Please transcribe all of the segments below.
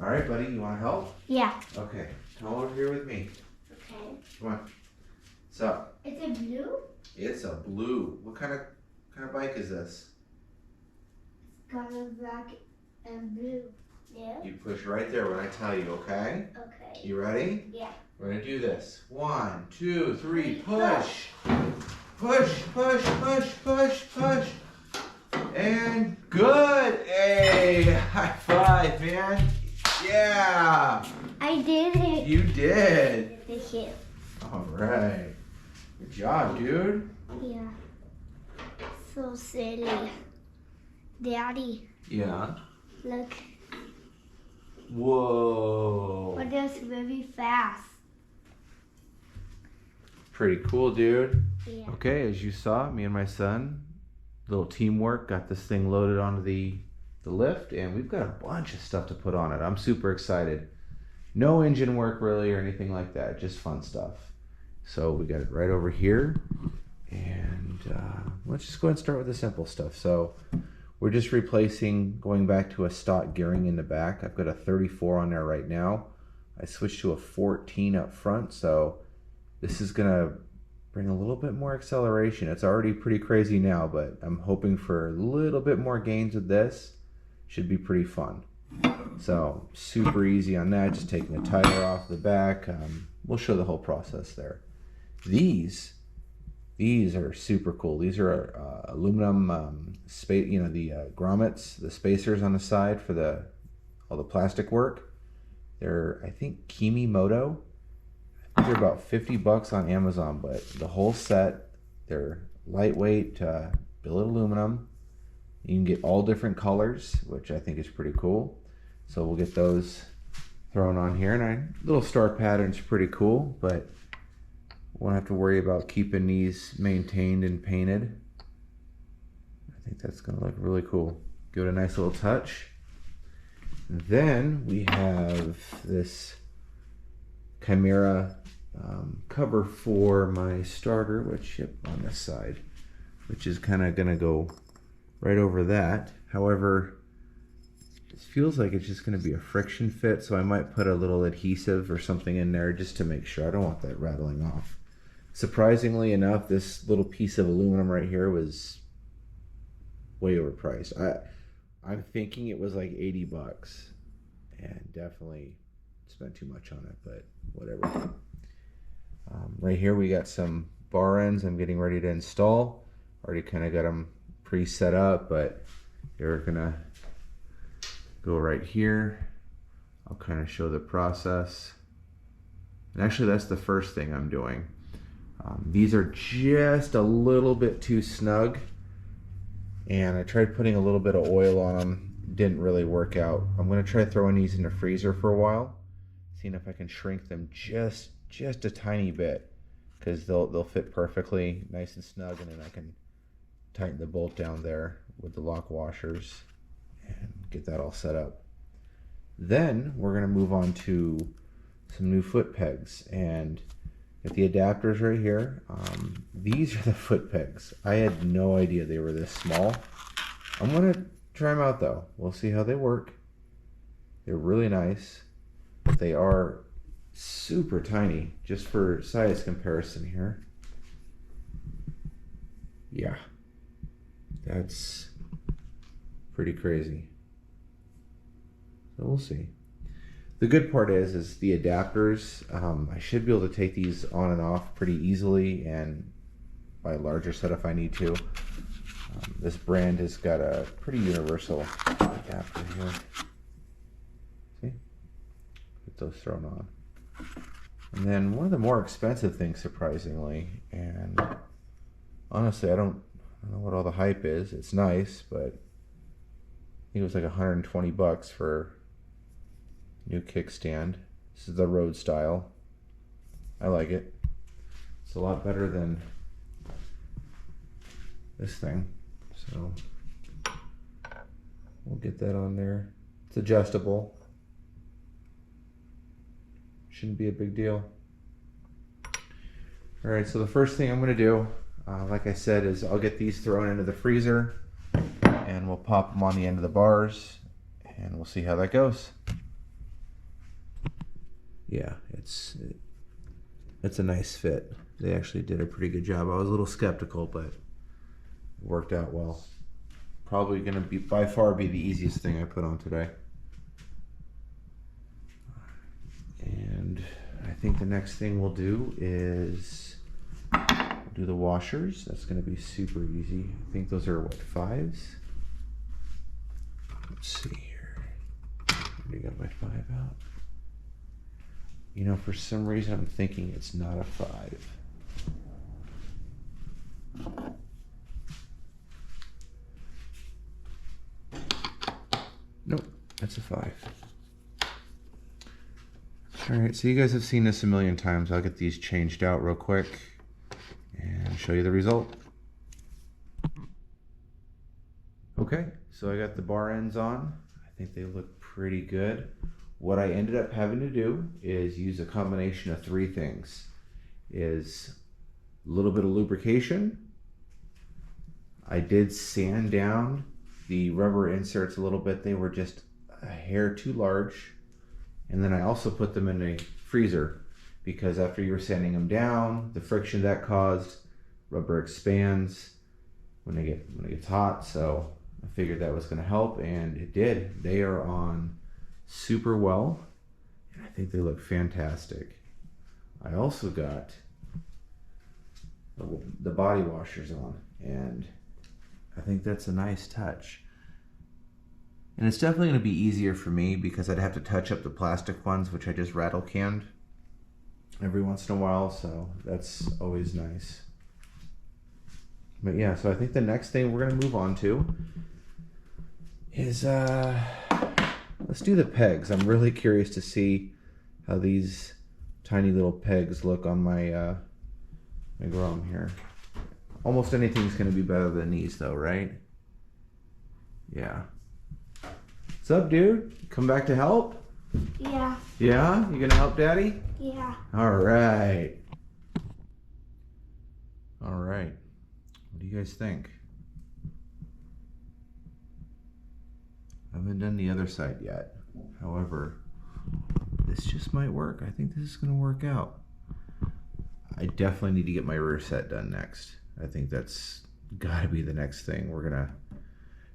All right, buddy, you want to help? Yeah. Okay, come over here with me. Okay. Come on. So. Is it blue? It's a blue. What kind of bike is this? It's color black and blue. Yeah. You push right there when I tell you, okay? Okay. You ready? Yeah. We're gonna do this. 1, 2, 3, push. Push, push, push, push, push. And good. Hey, high five, man. Yeah. I did it. You did. Thank you. All right. Good job, dude. Yeah. So silly. Daddy, Yeah. look. Whoa. But that's very fast. Pretty cool, dude. Yeah. Okay, as you saw, me and my son, little teamwork, got this thing loaded onto the lift, and we've got a bunch of stuff to put on it. I'm super excited. No engine work really or anything like that, just fun stuff. So we got it right over here, and let's just go ahead and start with the simple stuff. So we're just replacing, going back to a stock gearing in the back. I've got a 34 on there right now. I switched to a 14 up front, so this is gonna bring a little bit more acceleration. It's already pretty crazy now, but I'm hoping for a little bit more gains with this. Should be pretty fun. So super easy on that, just taking the tire off the back. We'll show the whole process there. These are super cool. These are aluminum space, the grommets, the spacers on the side for all the plastic work. They're, I think, Kimimoto. I think they're about 50 bucks on Amazon, but the whole set, they're lightweight, billet aluminum. You can get all different colors, which I think is pretty cool. So we'll get those thrown on here. And little star pattern's pretty cool, but won't have to worry about keeping these maintained and painted. I think that's gonna look really cool. Give it a nice little touch. And then we have this Chimera cover for my starter, which on this side, which is kind of gonna go right over that. However, it feels like it's just going to be a friction fit, so I might put a little adhesive or something in there just to make sure. I don't want that rattling off. Surprisingly enough, this little piece of aluminum right here was way overpriced. I'm thinking it was like 80 bucks, and definitely spent too much on it, but whatever. Right here we got some bar ends I'm getting ready to install. Already kind of got them pre-set up, but they're gonna go right here. I'll kind of show the process. And actually that's the first thing I'm doing. These are just a little bit too snug, and I tried putting a little bit of oil on them. Didn't really work out. I'm gonna try throwing these in the freezer for a while, seeing if I can shrink them just a tiny bit, because they'll fit perfectly nice and snug, and then I can tighten the bolt down there with the lock washers and get that all set up. Then we're going to move on to some new foot pegs, and get the adapters right here. These are the foot pegs. I had no idea they were this small. I'm going to try them out though. We'll see how they work. They're really nice, but they are super tiny just for size comparison here. Yeah. That's pretty crazy. So we'll see. The good part is the adapters. I should be able to take these on and off pretty easily, and buy a larger set if I need to. This brand has got a pretty universal adapter here. See? Get those thrown on. And then one of the more expensive things, surprisingly, and honestly I don't know what all the hype is. It's nice, but I think it was like 120 bucks for new kickstand. This is the road style. I like it. It's a lot better than this thing. So we'll get that on there. It's adjustable. Shouldn't be a big deal. All right, so the first thing I'm gonna do, like I said, is I'll get these thrown into the freezer, and we'll pop them on the end of the bars, and we'll see how that goes. yeah, it's a nice fit. They actually did a pretty good job. I was a little skeptical, but it worked out well. Probably gonna be by far be the easiest thing I put on today. And I think the next thing we'll do is do the washers. That's gonna be super easy. I think those are what, 5s? Let's see here. I already got my 5 out. You know, for some reason I'm thinking it's not a 5. Nope, that's a 5. Alright, so you guys have seen this a million times. I'll get these changed out real quick and show you the result. Okay, so I got the bar ends on. I think they look pretty good. What I ended up having to do is use a combination of 3 things. Is a little bit of lubrication. I did sand down the rubber inserts a little bit. They were just a hair too large. And then I also put them in a freezer because after you're sanding them down, the friction that caused, rubber expands when it gets hot. So I figured that was going to help, and it did. They are on super well, and I think they look fantastic. I also got the body washers on, and I think that's a nice touch. And it's definitely going to be easier for me because I'd have to touch up the plastic ones, which I just rattle canned every once in a while, so that's always nice. But yeah, so I think the next thing we're going to move on to is let's do the pegs. I'm really curious to see how these tiny little pegs look on my my Grom here. Almost anything's going to be better than these though, right? Yeah. What's up, dude? Come back to help? Yeah. Yeah? You gonna help Daddy? Yeah. Alright. Alright. What do you guys think? I haven't done the other side yet. However, this just might work. I think this is gonna work out. I definitely need to get my rear set done next. I think that's gotta be the next thing.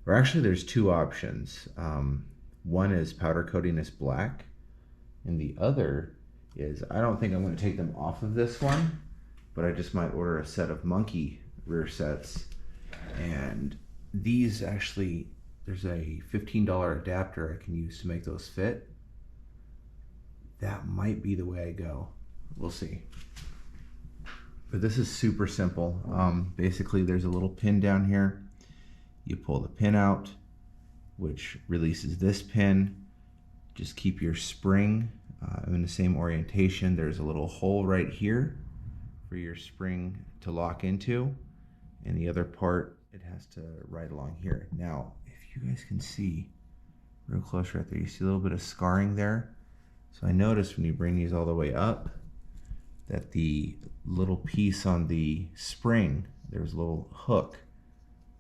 Or actually there's 2 options. One is powder coating this black, and the other is, I don't think I'm going to take them off of this one, but I just might order a set of monkey rear sets. And these actually, there's a $15 adapter I can use to make those fit. That might be the way I go. We'll see. But this is super simple. Basically there's a little pin down here. You pull the pin out, which releases this pin. Just keep your spring in the same orientation. There's a little hole right here for your spring to lock into, and the other part, it has to ride along here. Now, if you guys can see real close right there, you see a little bit of scarring there. So I noticed when you bring these all the way up that the little piece on the spring, there's a little hook,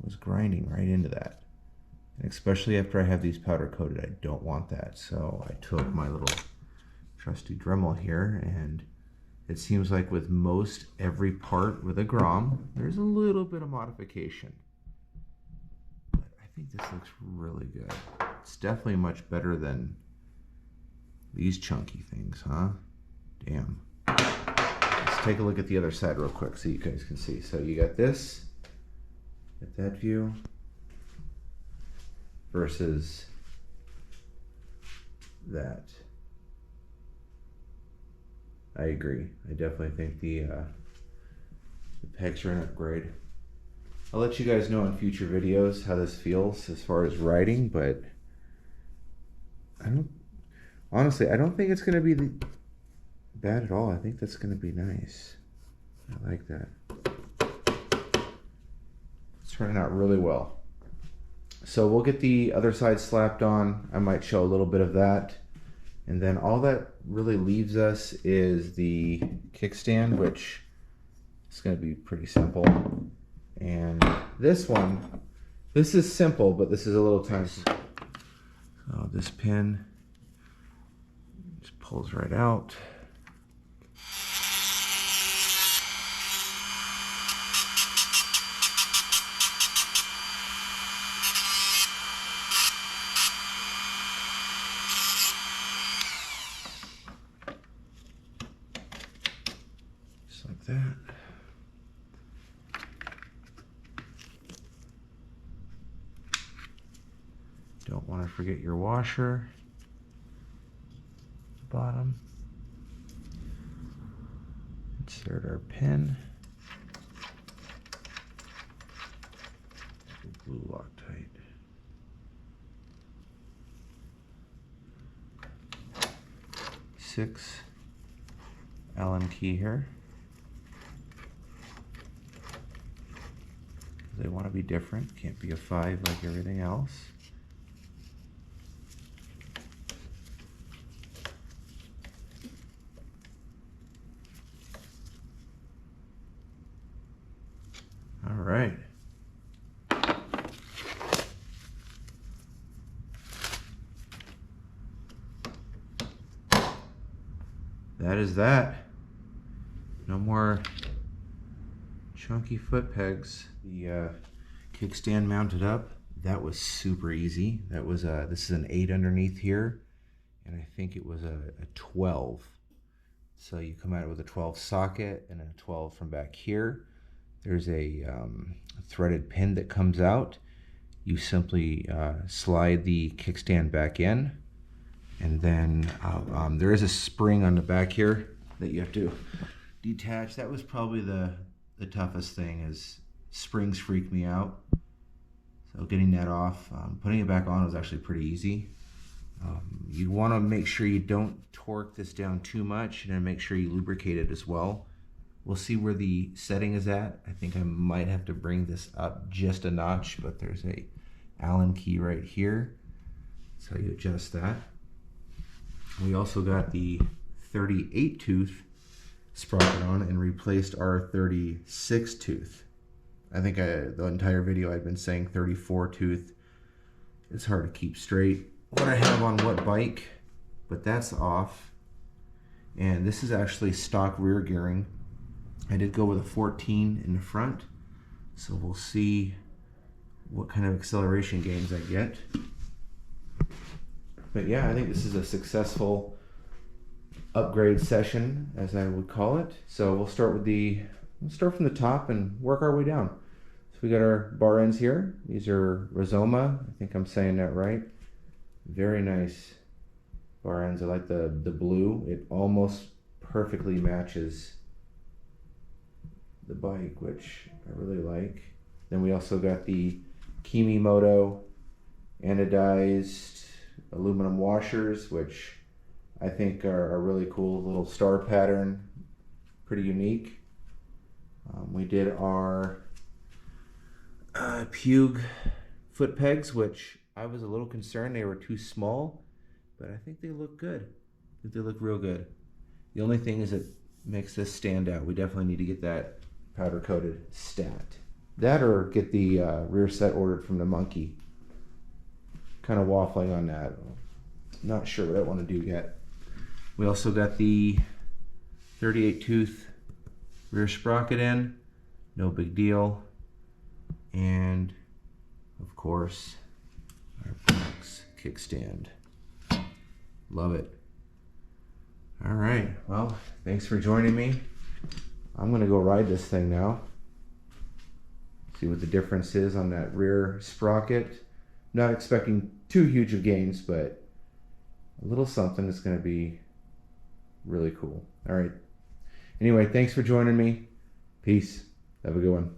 was grinding right into that. And especially after I have these powder coated, I don't want that. So I took my little trusty Dremel here, and it seems like with most every part with a Grom, there's a little bit of modification. But I think this looks really good. It's definitely much better than these chunky things, huh? Damn. Let's take a look at the other side real quick so you guys can see. So you got this. Get that view versus that. I agree. I definitely think the pegs are an upgrade. I'll let you guys know in future videos how this feels as far as riding, but honestly, I don't think it's going to be bad at all. I think that's going to be nice. I like that. Turning out really well. So we'll get the other side slapped on. I might show a little bit of that, and then all that really leaves us is the kickstand, which is going to be pretty simple. And this one, this is simple, but this is a little time. Oh, this pin Just pulls right out. Just like that. Don't want to forget your washer. Bottom. Insert our pin. Glue Loctite. Six Allen key here. They want to be different. Can't be a 5 like everything else. All right. That is that. No more chunky foot pegs. The kickstand mounted up. That was super easy. That was this is an 8 underneath here, and I think it was a 12. So you come at it with a 12 socket and a 12 from back here. There's a threaded pin that comes out. You simply slide the kickstand back in, and then there is a spring on the back here that you have to detach. That was probably the toughest thing, is springs freak me out. So getting that off, putting it back on was actually pretty easy. You want to make sure you don't torque this down too much, and then make sure you lubricate it as well. We'll see where the setting is at. I think I might have to bring this up just a notch, but there's a Allen key right here. So you adjust that. We also got the 38 tooth sprocket on and replaced our 36 tooth. I think the entire video I've been saying 34 tooth. It's hard to keep straight what I have on what bike, but that's off. And this is actually stock rear gearing. I did go with a 14 in the front, so we'll see what kind of acceleration gains I get. But yeah, I think this is a successful upgrade session, as I would call it. So we'll start from the top and work our way down. So we got our bar ends here. These are Rizoma. I think I'm saying that right. Very nice bar ends. I like the blue. It almost perfectly matches the bike, which I really like. Then we also got the Kimimoto anodized aluminum washers, which I think are really cool. Little star pattern, pretty unique. We did our Pugue foot pegs, which I was a little concerned they were too small, but I think they look good. I think they look real good. The only thing is it makes this stand out. We definitely need to get that powder coated stat. That, or get the rear set ordered from the Monkey. Kind of waffling on that. Not sure what I want to do yet. We also got the 38 tooth rear sprocket in. No big deal. And of course, our box kickstand. Love it. All right, well, thanks for joining me. I'm gonna go ride this thing now. See what the difference is on that rear sprocket. Not expecting too huge of gains, but a little something is gonna be really cool. All right. Anyway, thanks for joining me. Peace. Have a good one.